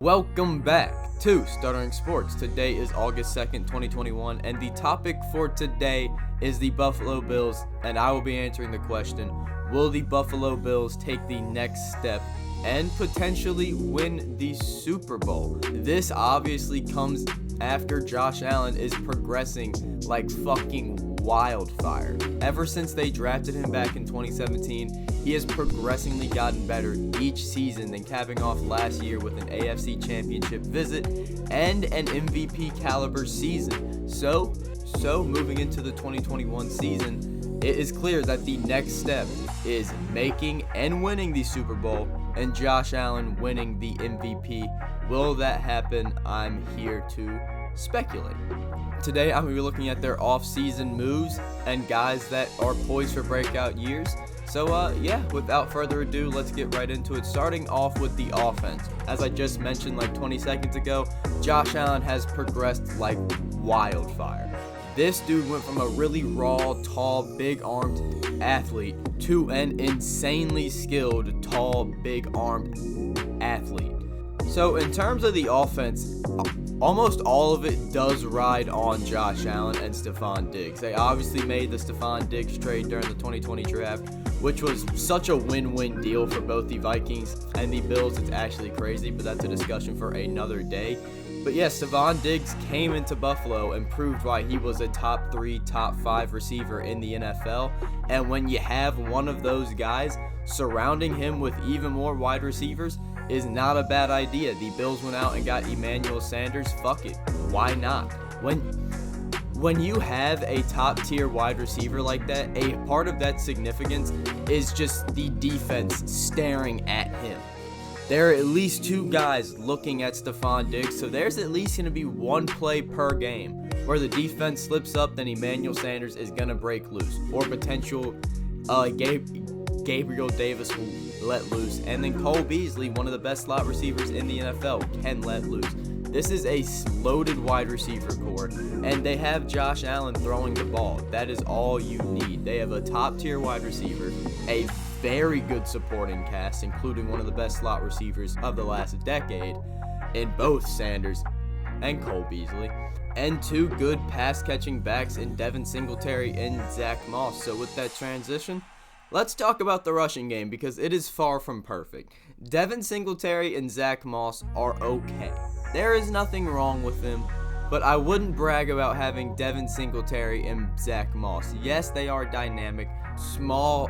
Welcome back to Stuttering Sports. Today is August 2nd, 2021, and the topic for today is the Buffalo Bills, and I will be answering the question, will the Buffalo Bills take the next step and potentially win the Super Bowl? This obviously comes after Josh Allen is progressing like fucking wildfire. Ever since they drafted him back in 2017, he has progressively gotten better each season, then capping off last year with an AFC Championship visit and an MVP caliber season. So moving into the 2021 season, it is clear that the next step is making and winning the Super Bowl and Josh Allen winning the MVP. Will that happen? I'm here to speculate. Today I'm going to be looking at their off-season moves and guys that are poised for breakout years. So without further ado, let's get right into it. Starting off with the offense. As I just mentioned like 20 seconds ago, Josh Allen has progressed like wildfire. This dude went from a really raw, tall, big-armed athlete to an insanely skilled, tall, big-armed athlete. So in terms of the offense, almost all of it does ride on Josh Allen and Stefon Diggs. They obviously made the Stefon Diggs trade during the 2020 draft, which was such a win-win deal for both the Vikings and the Bills. It's actually crazy, but that's a discussion for another day. But yes, Stefon Diggs came into Buffalo and proved why he was a top 3, top 5 receiver in the NFL. And when you have one of those guys surrounding him with even more wide receivers is not a bad idea. The Bills went out and got Emmanuel Sanders. Fuck it. Why not? When you have a top-tier wide receiver like that, a part of that significance is just the defense staring at him. There are at least 2 guys looking at Stefon Diggs, so there's at least going to be 1 play per game where the defense slips up, then Emmanuel Sanders is going to break loose, or potential Gabriel Davis will let loose, and then Cole Beasley, one of the best slot receivers in the NFL, can let loose. This is a loaded wide receiver core, and they have Josh Allen throwing the ball. That is all you need. They have a top-tier wide receiver, a very good supporting cast, including one of the best slot receivers of the last decade in both Sanders and Cole Beasley, and 2 good pass-catching backs in Devin Singletary and Zach Moss. So with that transition, let's talk about the rushing game because it is far from perfect. Devin Singletary and Zach Moss are okay. There is nothing wrong with them, but I wouldn't brag about having Devin Singletary and Zach Moss. Yes, they are dynamic, small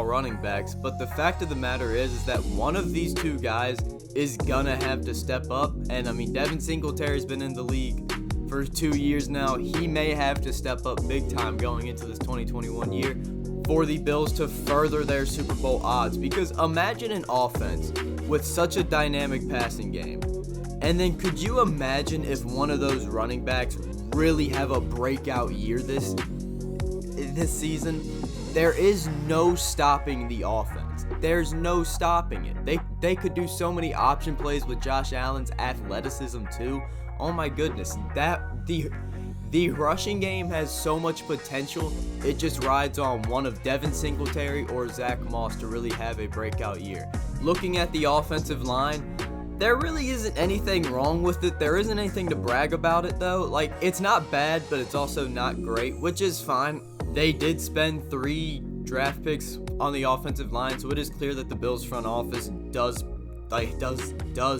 running backs, but the fact of the matter is that one of these 2 guys is gonna have to step up, and I mean, Devin Singletary's been in the league for 2 years now. He may have to step up big time going into this 2021 year for the Bills to further their Super Bowl odds, because imagine an offense with such a dynamic passing game, and then could you imagine if one of those running backs really have a breakout year this season? There is no stopping the offense. There's no stopping it. They could do so many option plays with Josh Allen's athleticism too. Oh my goodness, the rushing game has so much potential. It just rides on one of Devin Singletary or Zach Moss to really have a breakout year. Looking at the offensive line, there really isn't anything wrong with it. There isn't anything to brag about it though. Like, it's not bad, but it's also not great, which is fine. They did spend 3 draft picks on the offensive line, so it is clear that the Bills front office does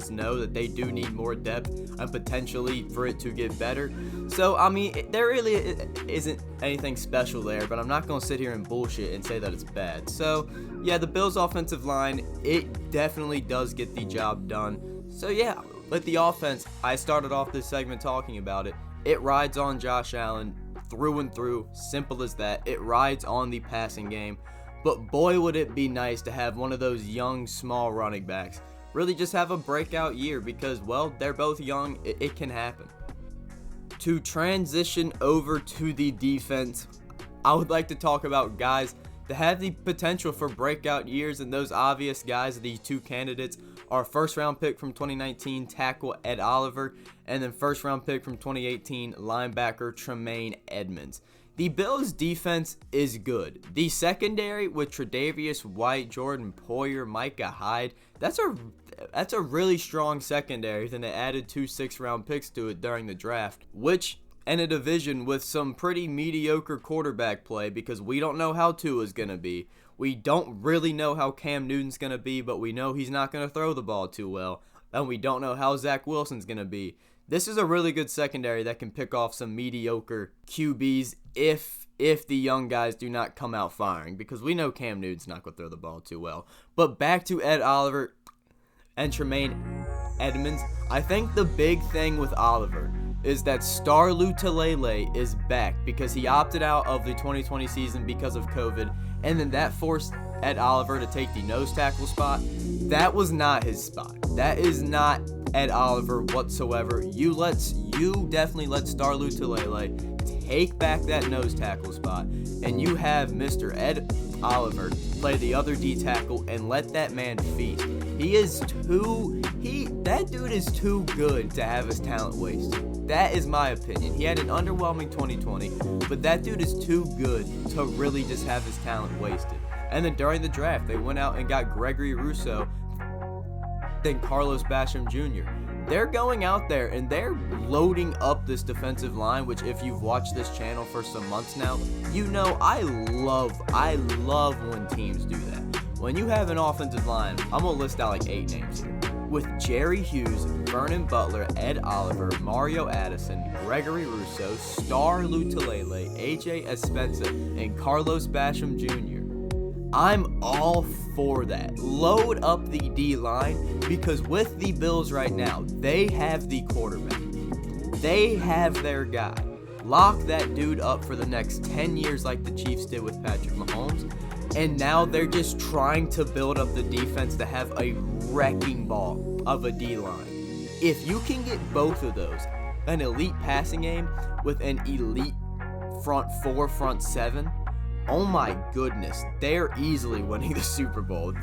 know that they do need more depth and potentially for it to get better. So, I mean, there really isn't anything special there, but I'm not going to sit here and bullshit and say that it's bad. So, yeah, the Bills' offensive line, it definitely does get the job done. So, yeah, with the offense, I started off this segment talking about it. It rides on Josh Allen through and through, simple as that. It rides on the passing game. But boy, would it be nice to have one of those young, small running backs really just have a breakout year because, well, they're both young. It can happen. To transition over to the defense, I would like to talk about guys that have the potential for breakout years, and those obvious guys, the 2 candidates, are first-round pick from 2019 tackle Ed Oliver, and then first-round pick from 2018 linebacker Tremaine Edmunds. The Bills' defense is good. The secondary with Tre'Davious White, Jordan Poyer, Micah Hyde, that's a really strong secondary. Then they added 2 6th-round picks to it during the draft, which in a division with some pretty mediocre quarterback play, because we don't know how Tua's going to be. We don't really know how Cam Newton's going to be, but we know he's not going to throw the ball too well. And we don't know how Zach Wilson's going to be. This is a really good secondary that can pick off some mediocre QBs if the young guys do not come out firing, because we know Cam Newton's not going to throw the ball too well. But back to Ed Oliver and Tremaine Edmunds. I think the big thing with Oliver is that Star Lotulelei is back because he opted out of the 2020 season because of COVID, and then that forced Ed Oliver to take the nose tackle spot. That was not his spot. That is not Ed Oliver whatsoever. You definitely let Star Lotulelei take back that nose tackle spot, and you have Mr. Ed Oliver play the other D tackle and let that man feast. That dude is too good to have his talent wasted. That is my opinion. He had an underwhelming 2020, but that dude is too good to really just have his talent wasted. And then during the draft, they went out and got Gregory Rousseau, then Carlos Basham Jr. They're going out there and they're loading up this defensive line, which if you've watched this channel for some months now, you know I love when teams do that. When you have an offensive line, I'm going to list out like 8 names here. With Jerry Hughes, Vernon Butler, Ed Oliver, Mario Addison, Gregory Rousseau, Star Lotulelei, AJ Espensa, and Carlos Basham Jr. I'm all for that. Load up the D-line, because with the Bills right now, they have the quarterback. They have their guy. Lock that dude up for the next 10 years like the Chiefs did with Patrick Mahomes. And now they're just trying to build up the defense to have a wrecking ball of a D-line. If you can get both of those, an elite passing game with an elite front 4, front 7, oh my goodness, they're easily winning the Super Bowl.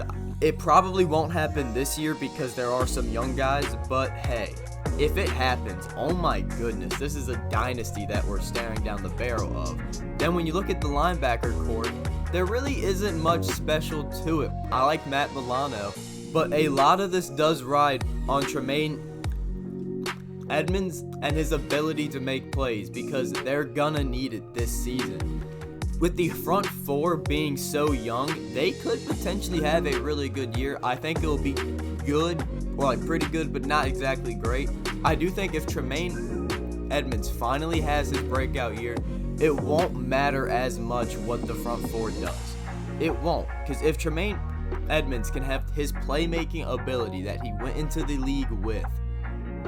It probably won't happen this year because there are some young guys, but hey, if it happens, oh my goodness, this is a dynasty that we're staring down the barrel of. Then when you look at the linebacker corps, there really isn't much special to it. I like Matt Milano, but a lot of this does ride on Tremaine Edmunds and his ability to make plays, because they're gonna need it this season. With the front 4 being so young, they could potentially have a really good year. I think it will be good, or like pretty good, but not exactly great. I do think if Tremaine Edmunds finally has his breakout year, it won't matter as much what the front 4 does. It won't, because if Tremaine Edmunds can have his playmaking ability that he went into the league with,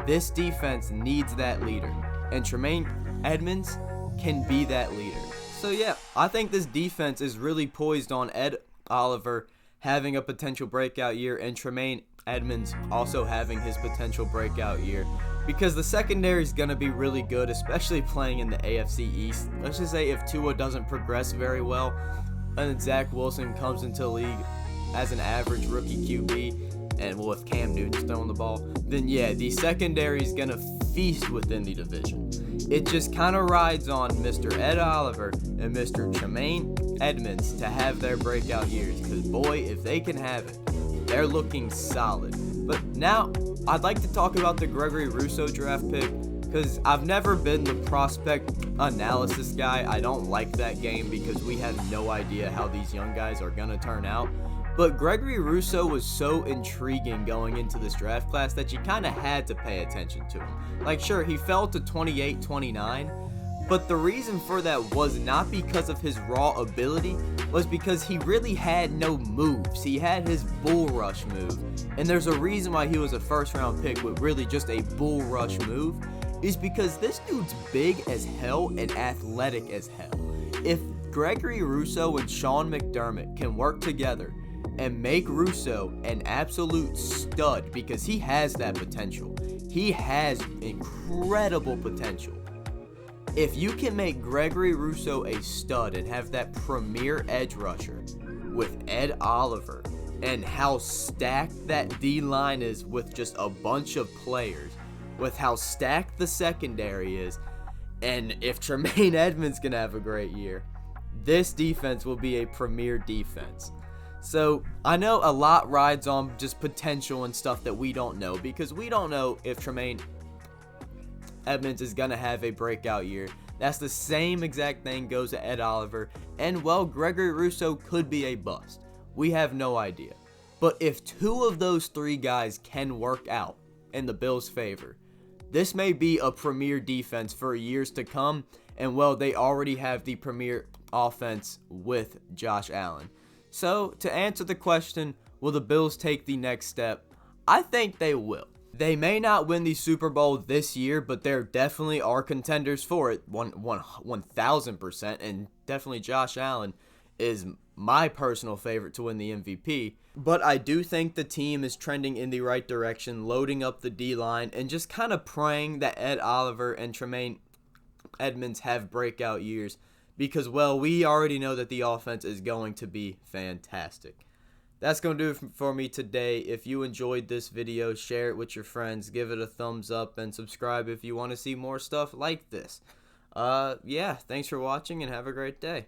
this defense needs that leader, and Tremaine Edmunds can be that leader. So yeah, I think this defense is really poised on Ed Oliver having a potential breakout year and Tremaine Edmunds also having his potential breakout year, because the secondary is going to be really good, especially playing in the AFC East. Let's just say if Tua doesn't progress very well and then Zach Wilson comes into the league as an average rookie QB, and well, if Cam Newton's throwing the ball, then yeah, the secondary is going to feast within the division. It just kind of rides on Mr. Ed Oliver and Mr. Tremaine Edmunds to have their breakout years, because boy, if they can have it, they're looking solid. But now, I'd like to talk about the Gregory Rousseau draft pick, because I've never been the prospect analysis guy. I don't like that game because we have no idea how these young guys are going to turn out. But Gregory Rousseau was so intriguing going into this draft class that you kind of had to pay attention to him. Like, sure, he fell to 28, 29, but the reason for that was not because of his raw ability, was because he really had no moves. He had his bull rush move, and there's a reason why he was a first-round pick with really just a bull rush move, is because this dude's big as hell and athletic as hell. If Gregory Rousseau and Sean McDermott can work together and make Rousseau an absolute stud, because he has that potential. He has incredible potential. If you can make Gregory Rousseau a stud and have that premier edge rusher with Ed Oliver, and how stacked that D-line is with just a bunch of players, with how stacked the secondary is, And if Tremaine Edmunds can have a great year, this defense will be a premier defense. So I know a lot rides on just potential and stuff that we don't know, because we don't know if Tremaine Edmunds is going to have a breakout year. That's the same exact thing goes to Ed Oliver. And, well, Gregory Rousseau could be a bust. We have no idea. But if two of those three guys can work out in the Bills' favor, this may be a premier defense for years to come. And, well, they already have the premier offense with Josh Allen. So, to answer the question, will the Bills take the next step? I think they will. They may not win the Super Bowl this year, but there definitely are contenders for it, 1,000%, and definitely Josh Allen is my personal favorite to win the MVP. But I do think the team is trending in the right direction, loading up the D-line, and just kind of praying that Ed Oliver and Tremaine Edmunds have breakout years, because, well, we already know that the offense is going to be fantastic. That's going to do it for me today. If you enjoyed this video, share it with your friends, give it a thumbs up, and subscribe if you want to see more stuff like this. Yeah, thanks for watching, and have a great day.